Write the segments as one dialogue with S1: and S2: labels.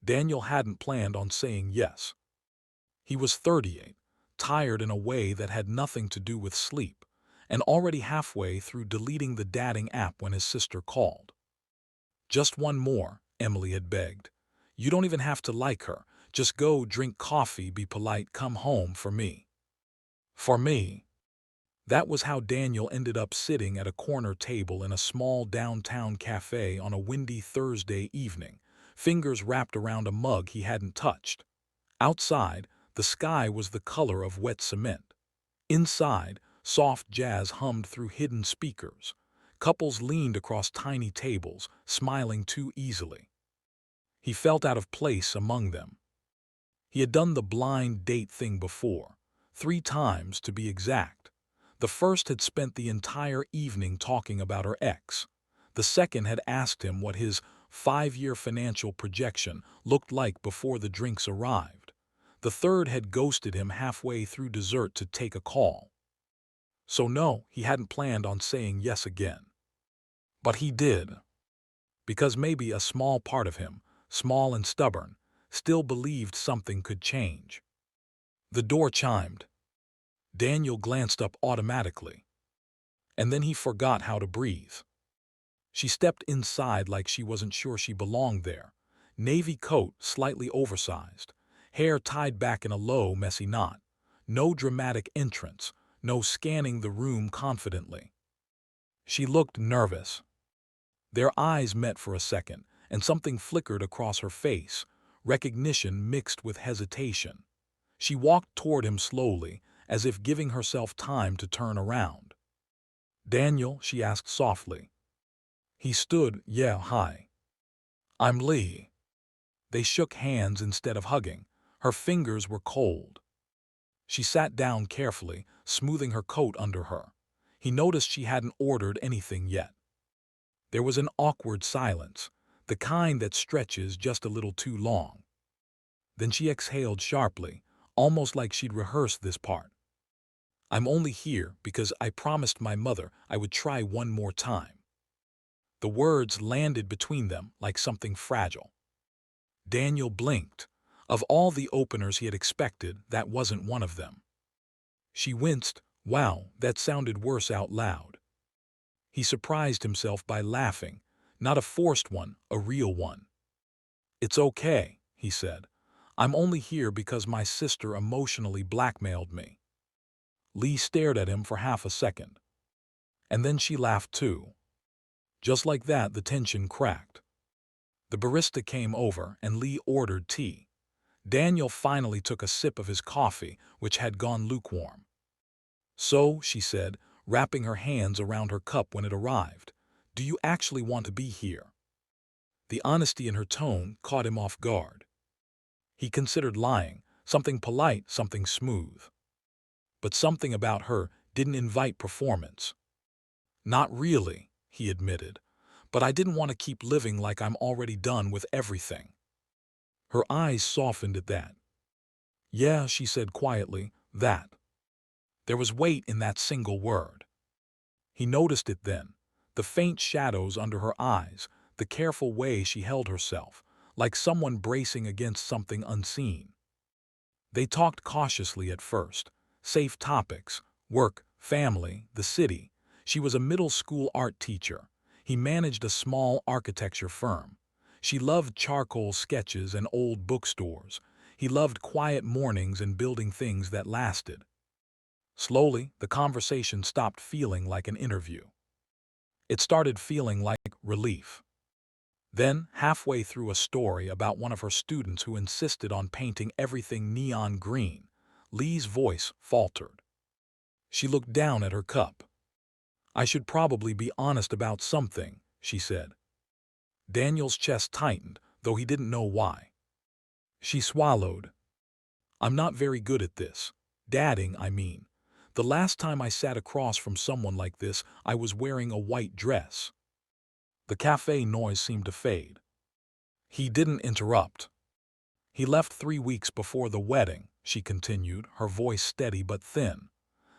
S1: Daniel hadn't planned on saying yes. He was 38, tired in a way that had nothing to do with sleep, and already halfway through deleting the dating app when his sister called. "Just one more," Emily had begged. "You don't even have to like her. Just go drink coffee, be polite, come home for me." For me. That was how Daniel ended up sitting at a corner table in a small downtown cafe on a windy Thursday evening, fingers wrapped around a mug he hadn't touched. Outside, the sky was the color of wet cement. Inside, soft jazz hummed through hidden speakers. Couples leaned across tiny tables, smiling too easily. He felt out of place among them. He had done the blind date thing before, 3 times to be exact. The first had spent the entire evening talking about her ex. The second had asked him what his 5-year financial projection looked like before the drinks arrived. The third had ghosted him halfway through dessert to take a call. So no, he hadn't planned on saying yes again. But he did. Because maybe a small part of him, small and stubborn, still believed something could change. The door chimed. Daniel glanced up automatically. And then he forgot how to breathe. She stepped inside like she wasn't sure she belonged there. Navy coat, slightly oversized. Hair tied back in a low, messy knot. No dramatic entrance, no scanning the room confidently. She looked nervous. Their eyes met for a second, and something flickered across her face, recognition mixed with hesitation. She walked toward him slowly, as if giving herself time to turn around. "Daniel?" she asked softly. He stood. "Yeah, hi. I'm Lee." They shook hands instead of hugging. Her fingers were cold. She sat down carefully, smoothing her coat under her. He noticed she hadn't ordered anything yet. There was an awkward silence, the kind that stretches just a little too long. Then she exhaled sharply, almost like she'd rehearsed this part. "I'm only here because I promised my mother I would try one more time." The words landed between them like something fragile. Daniel blinked. Of all the openers he had expected, that wasn't one of them. She winced. Wow, that sounded worse out loud. He surprised himself by laughing, not a forced one, a real one. "It's okay," he said. "I'm only here because my sister emotionally blackmailed me." Lee stared at him for half a second. And then she laughed too. Just like that, the tension cracked. The barista came over and Lee ordered tea. Daniel finally took a sip of his coffee, which had gone lukewarm. "So," she said, wrapping her hands around her cup when it arrived, "do you actually want to be here?" The honesty in her tone caught him off guard. He considered lying, something polite, something smooth. But something about her didn't invite performance. "Not really," he admitted, "but I didn't want to keep living like I'm already done with everything." Her eyes softened at that. "Yeah," she said quietly, "that." There was weight in that single word. He noticed it then, the faint shadows under her eyes, the careful way she held herself, like someone bracing against something unseen. They talked cautiously at first, safe topics, work, family, the city. She was a middle school art teacher. He managed a small architecture firm. She loved charcoal sketches and old bookstores. He loved quiet mornings and building things that lasted. Slowly, the conversation stopped feeling like an interview. It started feeling like relief. Then, halfway through a story about one of her students who insisted on painting everything neon green, Lee's voice faltered. She looked down at her cup. "I should probably be honest about something," she said. Daniel's chest tightened, though he didn't know why. She swallowed. "I'm not very good at this. Dadding, I mean. The last time I sat across from someone like this, I was wearing a white dress." The cafe noise seemed to fade. He didn't interrupt. "He left 3 weeks before the wedding," she continued, her voice steady but thin.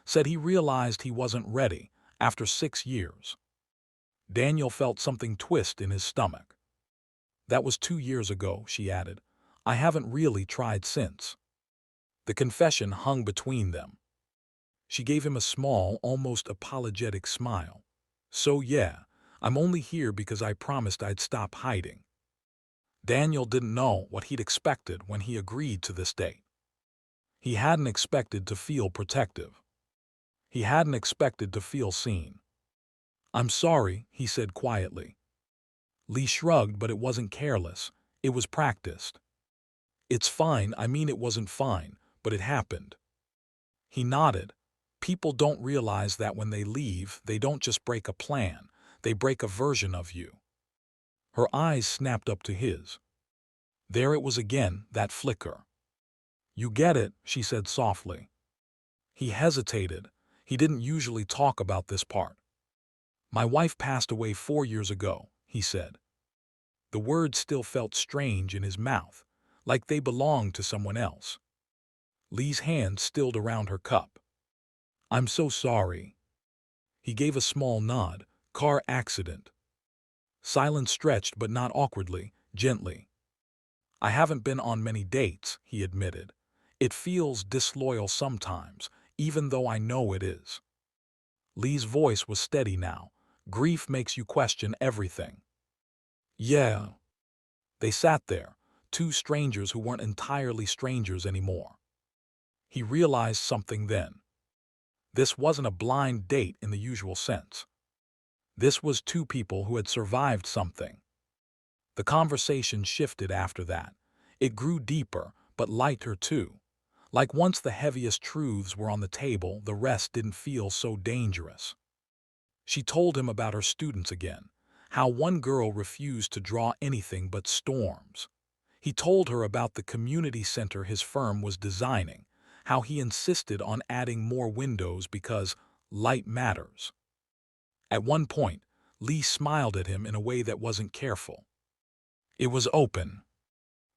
S1: "Said he realized he wasn't ready, after 6 years. Daniel felt something twist in his stomach. "That was 2 years ago," she added. I haven't really tried since. The confession hung between them. She gave him a small, almost apologetic smile. So yeah, I'm only here because I promised I'd stop hiding. Daniel didn't know what he'd expected when he agreed to this date. He hadn't expected to feel protective. He hadn't expected to feel seen. I'm sorry, he said quietly. Lee shrugged, but it wasn't careless. It was practiced. It's fine, I mean it wasn't fine, but it happened. He nodded. People don't realize that when they leave, they don't just break a plan, they break a version of you. Her eyes snapped up to his. There it was again, that flicker. You get it, she said softly. He hesitated. He didn't usually talk about this part. My wife passed away 4 years ago, he said. The words still felt strange in his mouth, like they belonged to someone else. Lee's hand stilled around her cup. I'm so sorry. He gave a small nod. Car accident. Silence stretched, but not awkwardly, gently. I haven't been on many dates, he admitted. It feels disloyal sometimes, even though I know it is. Lee's voice was steady now. Grief makes you question everything. Yeah. They sat there, two strangers who weren't entirely strangers anymore. He realized something then. This wasn't a blind date in the usual sense. This was two people who had survived something. The conversation shifted after that. It grew deeper, but lighter too. Like once the heaviest truths were on the table, the rest didn't feel so dangerous. She told him about her students again, how one girl refused to draw anything but storms. He told her about the community center his firm was designing, how he insisted on adding more windows because light matters. At one point, Lee smiled at him in a way that wasn't careful. It was open.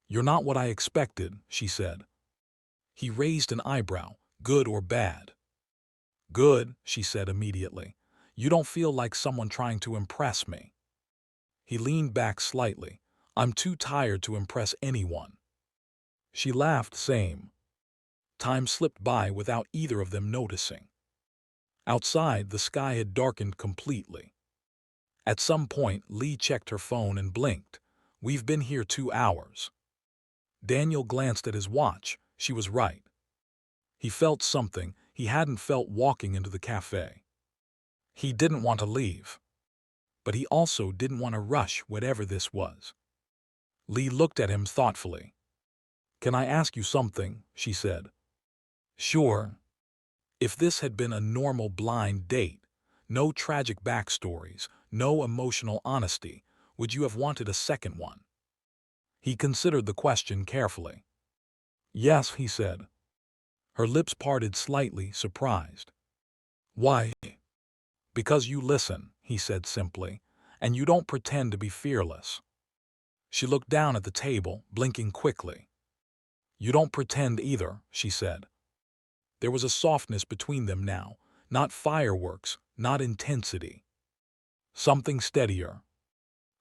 S1: You're not what I expected, she said. He raised an eyebrow. Good or bad? Good, she said immediately. You don't feel like someone trying to impress me. He leaned back slightly. I'm too tired to impress anyone. She laughed, same. Time slipped by without either of them noticing. Outside, the sky had darkened completely. At some point, Lee checked her phone and blinked. We've been here 2 hours. Daniel glanced at his watch. She was right. He felt something he hadn't felt walking into the cafe. He didn't want to leave. But he also didn't want to rush whatever this was. Lee looked at him thoughtfully. Can I ask you something? She said. Sure. If this had been a normal blind date, no tragic backstories, no emotional honesty, would you have wanted a second one? He considered the question carefully. Yes, he said. Her lips parted slightly, surprised. Why? Because you listen, he said simply, and you don't pretend to be fearless. She looked down at the table, blinking quickly. You don't pretend either, she said. There was a softness between them now, not fireworks, not intensity. Something steadier.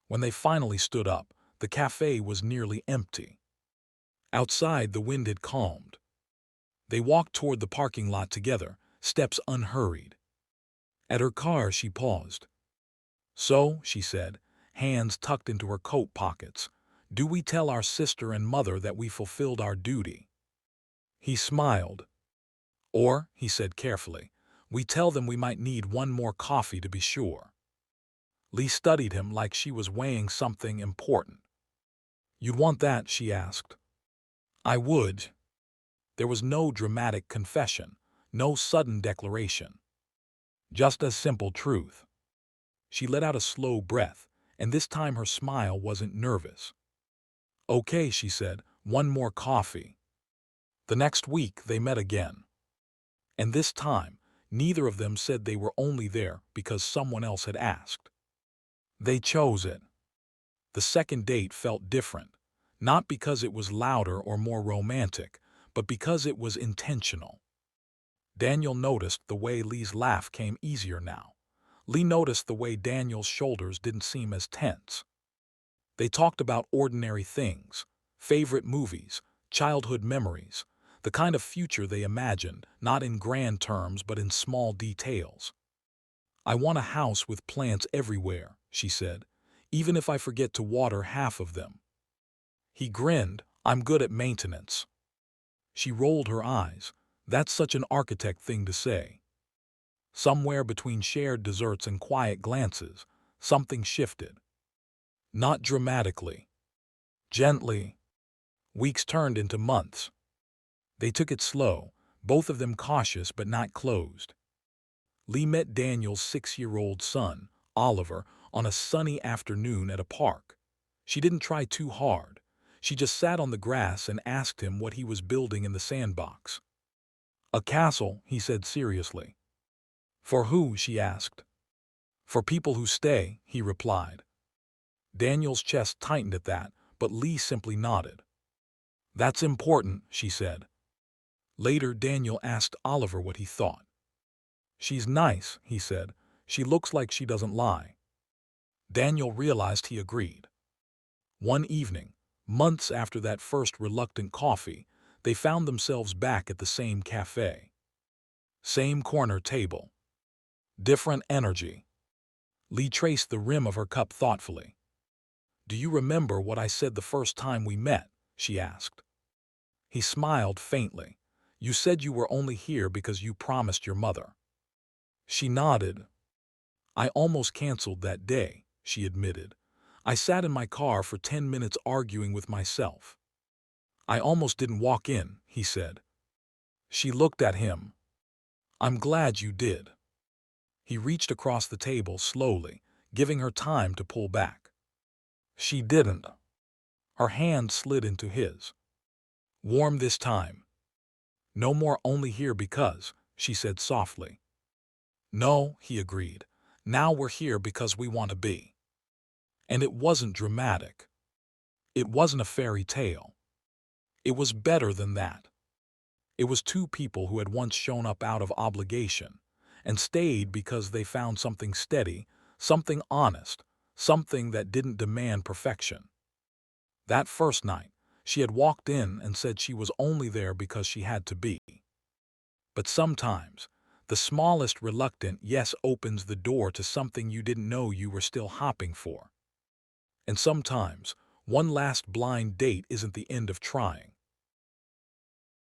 S1: When they finally stood up, the cafe was nearly empty. Outside, the wind had calmed. They walked toward the parking lot together, steps unhurried. At her car, she paused. So, she said, hands tucked into her coat pockets, do we tell our sister and mother that we fulfilled our duty? He smiled. Or, he said carefully, we tell them we might need one more coffee to be sure. Lee studied him like she was weighing something important. You'd want that, she asked. I would. There was no dramatic confession, no sudden declaration. Just a simple truth. She let out a slow breath, and this time her smile wasn't nervous. Okay, she said, one more coffee. The next week they met again. And this time, neither of them said they were only there because someone else had asked. They chose it. The second date felt different, not because it was louder or more romantic, but because it was intentional. Daniel noticed the way Lee's laugh came easier now. Lee noticed the way Daniel's shoulders didn't seem as tense. They talked about ordinary things, favorite movies, childhood memories, the kind of future they imagined, not in grand terms but in small details. "I want a house with plants everywhere," she said, "even if I forget to water half of them." He grinned. "I'm good at maintenance." She rolled her eyes. "That's such an architect thing to say." Somewhere between shared desserts and quiet glances, something shifted. Not dramatically. Gently. Weeks turned into months. They took it slow, both of them cautious but not closed. Lee met Daniel's 6-year-old son, Oliver, on a sunny afternoon at a park. She didn't try too hard. She just sat on the grass and asked him what he was building in the sandbox. "A castle," he said seriously. "For who?" she asked. "For people who stay," he replied. Daniel's chest tightened at that, but Lee simply nodded. "That's important," she said. Later, Daniel asked Oliver what he thought. "She's nice," he said. "She looks like she doesn't lie." Daniel realized he agreed. One evening, months after that first reluctant coffee, they found themselves back at the same café. Same corner table. Different energy. Lee traced the rim of her cup thoughtfully. "Do you remember what I said the first time we met?" she asked. He smiled faintly. "You said you were only here because you promised your mother." She nodded. "I almost canceled that day," she admitted. "I sat in my car for 10 minutes arguing with myself." "I almost didn't walk in," he said. She looked at him. "I'm glad you did." He reached across the table slowly, giving her time to pull back. She didn't. Her hand slid into his. "Warm this time." "No more only here because," she said softly. "No," he agreed. "Now we're here because we want to be." And it wasn't dramatic. It wasn't a fairy tale. It was better than that. It was two people who had once shown up out of obligation and stayed because they found something steady, something honest, something that didn't demand perfection. That first night, she had walked in and said she was only there because she had to be. But sometimes, the smallest reluctant yes opens the door to something you didn't know you were still hopping for. And sometimes, one last blind date isn't the end of trying.